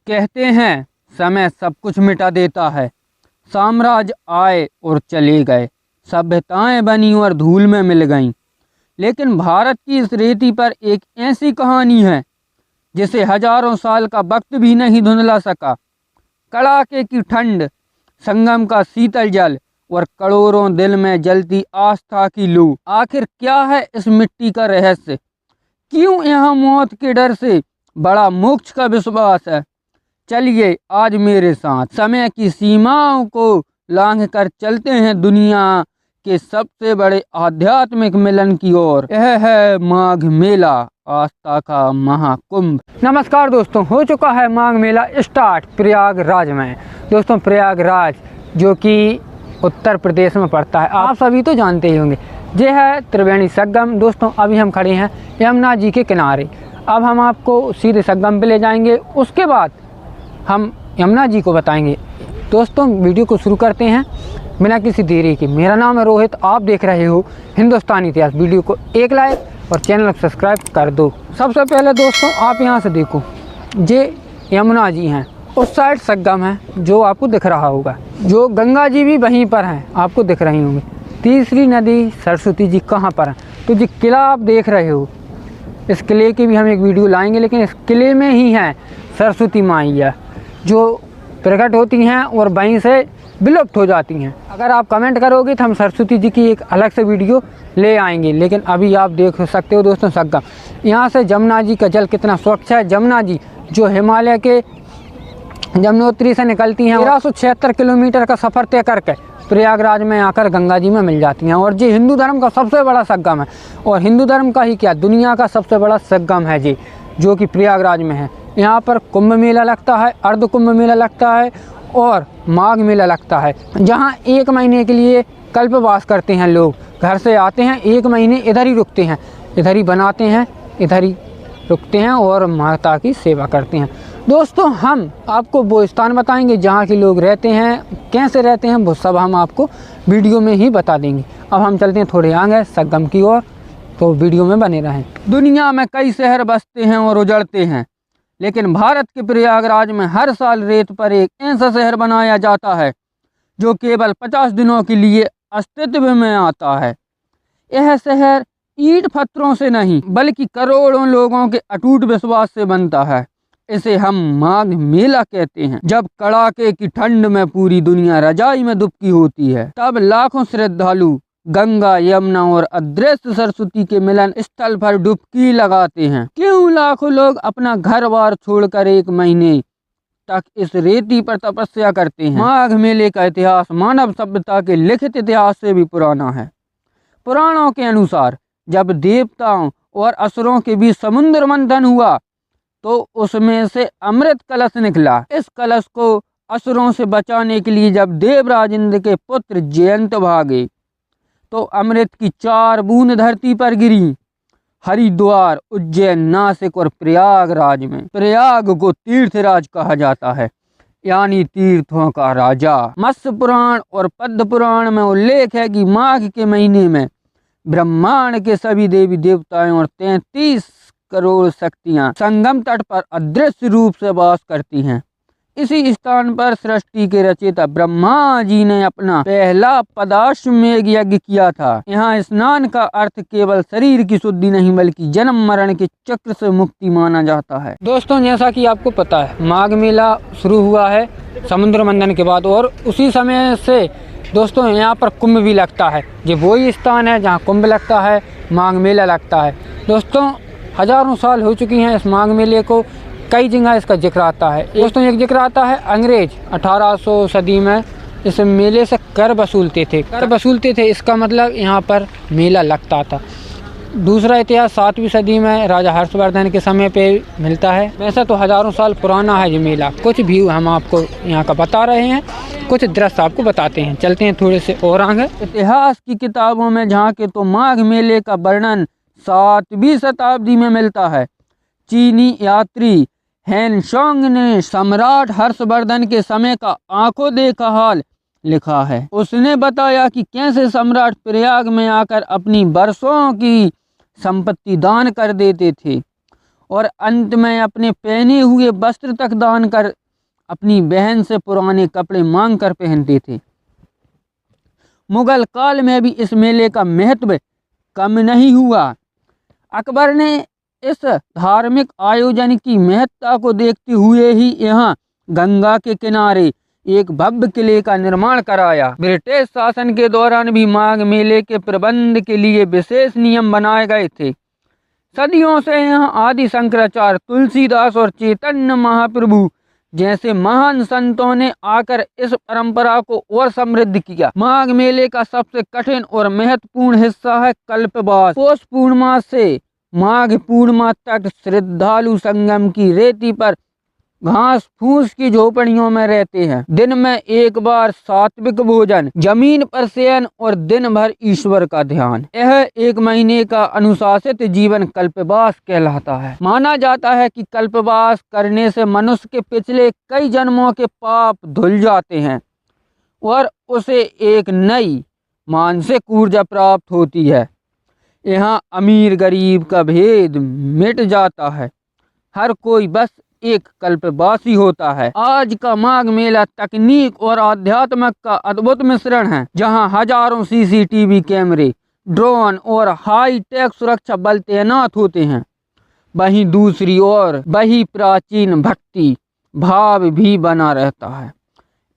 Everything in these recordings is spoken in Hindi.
कहते हैं समय सब कुछ मिटा देता है। साम्राज्य आए और चले गए, सभ्यताएं बनी और धूल में मिल गईं। लेकिन भारत की इस रेती पर एक ऐसी कहानी है जिसे हजारों साल का वक्त भी नहीं धुंधला सका। कड़ाके की ठंड, संगम का शीतल जल और करोड़ों दिल में जलती आस्था की लू। आखिर क्या है इस मिट्टी का रहस्य? क्यों यहाँ मौत के डर से बड़ा मोक्ष का विश्वास है? चलिए आज मेरे साथ समय की सीमाओं को लांघ कर चलते हैं दुनिया के सबसे बड़े आध्यात्मिक मिलन की ओर। यह है माघ मेला, आस्था का महाकुंभ। नमस्कार दोस्तों, हो चुका है माघ मेला स्टार्ट प्रयागराज में। दोस्तों प्रयागराज जो कि उत्तर प्रदेश में पड़ता है, आप सभी तो जानते ही होंगे। ये है त्रिवेणी संगम। दोस्तों अभी हम खड़े हैं यमुना जी के किनारे। अब हम आपको सीधे संगम पे ले जाएंगे, उसके बाद हम यमुना जी को बताएंगे। दोस्तों वीडियो को शुरू करते हैं बिना किसी देरी के। मेरा नाम है रोहित, आप देख रहे हो हिंदुस्तानी इतिहास। वीडियो को एक लाइक और चैनल को सब्सक्राइब कर दो। सबसे पहले दोस्तों आप यहाँ से देखो, ये यमुना जी हैं, उस साइड संगम है जो आपको दिख रहा होगा। जो गंगा जी भी वहीं पर हैं, आपको दिख रही होंगी। तीसरी नदी सरस्वती जी कहाँ पर है? तो जो किला आप देख रहे हो, इस किले की भी हम एक वीडियो लाएंगे। लेकिन इस किले में ही हैं सरस्वती मैया जो प्रकट होती हैं और वहीं से विलुप्त हो जाती हैं। अगर आप कमेंट करोगे तो हम सरस्वती जी की एक अलग से वीडियो ले आएंगे। लेकिन अभी आप देख सकते हो दोस्तों संगम। यहाँ से जमुना जी का जल कितना स्वच्छ है। जमुना जी जो हिमालय के यमुनोत्री से निकलती हैं, 1376 किलोमीटर का सफ़र तय करके प्रयागराज में आकर गंगा जी में मिल जाती हैं। और ये हिंदू धर्म का सबसे बड़ा संगम है। और हिंदू धर्म का ही क्या, दुनिया का सबसे बड़ा संगम है जी, जो कि प्रयागराज में है। यहाँ पर कुंभ मेला लगता है, अर्ध कुंभ मेला लगता है और माघ मेला लगता है, जहाँ 1 महीने के लिए कल्पवास करते हैं लोग। घर से आते हैं, 1 महीने इधर ही रुकते हैं, इधर ही बनाते हैं, इधर ही रुकते हैं और माता की सेवा करते हैं। दोस्तों हम आपको वो स्थान बताएंगे जहाँ के लोग रहते हैं, कैसे रहते हैं, वो सब हम आपको वीडियो में ही बता देंगे। अब हम चलते हैं थोड़े आगे संगम की ओर, तो वीडियो में बने रहें। दुनिया में कई शहर बसते हैं और उजड़ते हैं, लेकिन भारत के प्रयागराज में हर साल रेत पर एक ऐसा शहर बनाया जाता है जो केवल 50 दिनों के लिए अस्तित्व में आता है। यह शहर ईंट पत्थरों से नहीं बल्कि करोड़ों लोगों के अटूट विश्वास से बनता है। इसे हम माघ मेला कहते हैं। जब कड़ाके की ठंड में पूरी दुनिया रजाई में दुबकी होती है, तब लाखों श्रद्धालु गंगा, यमुना और अदृश्य सरस्वती के मिलन स्थल पर डुबकी लगाते हैं। क्यों लाखों लोग अपना घर बार छोड़कर 1 महीने तक इस रेती पर तपस्या करते हैं? माघ मेले का इतिहास मानव सभ्यता के लिखित इतिहास से भी पुराना है। पुराणों के अनुसार जब देवताओं और असुरों के बीच समुद्र मंथन हुआ तो उसमें से अमृत कलश निकला। इस कलश को असुरों से बचाने के लिए जब देवराज इंद्र के पुत्र जयंत भागे तो अमृत की 4 बूंद धरती पर गिरी। हरिद्वार, उज्जैन, नासिक और प्रयागराज में। प्रयाग को तीर्थराज कहा जाता है, यानी तीर्थों का राजा। मत्स्य पुराण और पद्म पुराण में उल्लेख है कि माघ के महीने में ब्रह्मांड के सभी देवी देवताएं और 33 करोड़ शक्तियां संगम तट पर अदृश्य रूप से वास करती हैं। इसी स्थान पर सृष्टि के रचयिता ब्रह्मा जी ने अपना पहला पदाश्वमेध यज्ञ किया था। यहाँ स्नान का अर्थ केवल शरीर की शुद्धि नहीं बल्कि जन्म मरण के चक्र से मुक्ति माना जाता है। दोस्तों जैसा कि आपको पता है, माघ मेला शुरू हुआ है समुद्र मंथन के बाद, और उसी समय से दोस्तों यहाँ पर कुंभ भी लगता है। ये वही स्थान है जहाँ कुंभ लगता है, माघ मेला लगता है। दोस्तों हजारों साल हो चुकी हैं इस माघ मेले को। कई जगह इसका जिक्र आता है। दोस्तों एक जिक्र आता है, अंग्रेज 1800 सदी में इस मेले से कर वसूलते थे। इसका मतलब यहाँ पर मेला लगता था। दूसरा इतिहास 7वीं सदी में राजा हर्षवर्धन के समय पे मिलता है। वैसे तो हजारों साल पुराना है ये मेला। कुछ भी हम आपको यहाँ का बता रहे हैं, कुछ दृश्य आपको बताते हैं। चलते हैं थोड़े से और आगे। इतिहास की किताबों में झांके तो माघ मेले का वर्णन 7वीं शताब्दी में मिलता है। चीनी यात्री हेनशोंग ने सम्राट हर्षवर्धन के समय का आंखों देखा हाल लिखा है। उसने बताया कि कैसे सम्राट प्रयाग में आकर अपनी वर्षों की संपत्ति दान कर देते थे और अंत में अपने पहने हुए वस्त्र तक दान कर अपनी बहन से पुराने कपड़े मांग कर पहनते थे। मुगल काल में भी इस मेले का महत्व कम नहीं हुआ। अकबर ने इस धार्मिक आयोजन की महत्ता को देखते हुए ही यहाँ गंगा के किनारे एक भव्य किले का निर्माण कराया। ब्रिटिश शासन के दौरान भी माघ मेले के प्रबंध के लिए विशेष नियम बनाए गए थे। सदियों से यहाँ आदि शंकराचार्य, तुलसीदास और चैतन्य महाप्रभु जैसे महान संतों ने आकर इस परंपरा को और समृद्ध किया। माघ मेले का सबसे कठिन और महत्वपूर्ण हिस्सा है कल्पवास। पौष पूर्णिमा से माघ पूर्णिमा तक श्रद्धालु संगम की रेती पर घास फूस की झोपड़ियों में रहते हैं। दिन में एक बार सात्विक भोजन, जमीन पर शयन और दिन भर ईश्वर का ध्यान। यह एक महीने का अनुशासित जीवन कल्पवास कहलाता है। माना जाता है कि कल्पवास करने से मनुष्य के पिछले कई जन्मों के पाप धुल जाते हैं और उसे एक नई मानसिक ऊर्जा प्राप्त होती है। यहाँ अमीर गरीब का भेद मिट जाता है, हर कोई बस एक कल्पवासी होता है। आज का माघ मेला तकनीक और आध्यात्म का अद्भुत मिश्रण है, जहां हजारों सीसीटीवी कैमरे, ड्रोन और हाई टेक सुरक्षा बल तैनात होते हैं। वहीं दूसरी ओर वही प्राचीन भक्ति भाव भी बना रहता है।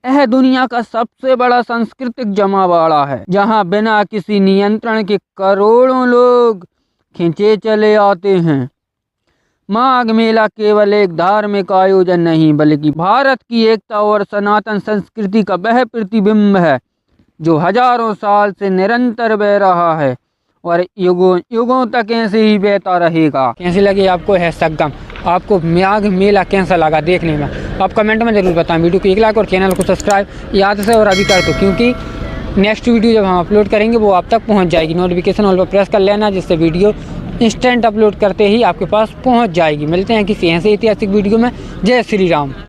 यह दुनिया का सबसे बड़ा सांस्कृतिक जमावाड़ा है, जहां बिना किसी नियंत्रण के करोड़ों लोग खिंचे चले आते हैं। माघ मेला केवल एक धार्मिक आयोजन नहीं, बल्कि भारत की एकता और सनातन संस्कृति का वह प्रतिबिंब है जो हजारों साल से निरंतर बह रहा है और युगों युगों तक ऐसे ही बहता रहेगा। कैसी लगी आपको है संगम? आपको माघ मेला कैसा लगा देखने में? आप कमेंट में ज़रूर बताएं। वीडियो को एक लाइक और चैनल को सब्सक्राइब याद से और अभी कर दो, क्योंकि नेक्स्ट वीडियो जब हम अपलोड करेंगे वो आप तक पहुंच जाएगी। नोटिफिकेशन ऑल पर प्रेस कर लेना, जिससे वीडियो इंस्टेंट अपलोड करते ही आपके पास पहुंच जाएगी। मिलते हैं किसी ऐसे ऐतिहासिक वीडियो में। जय श्री राम।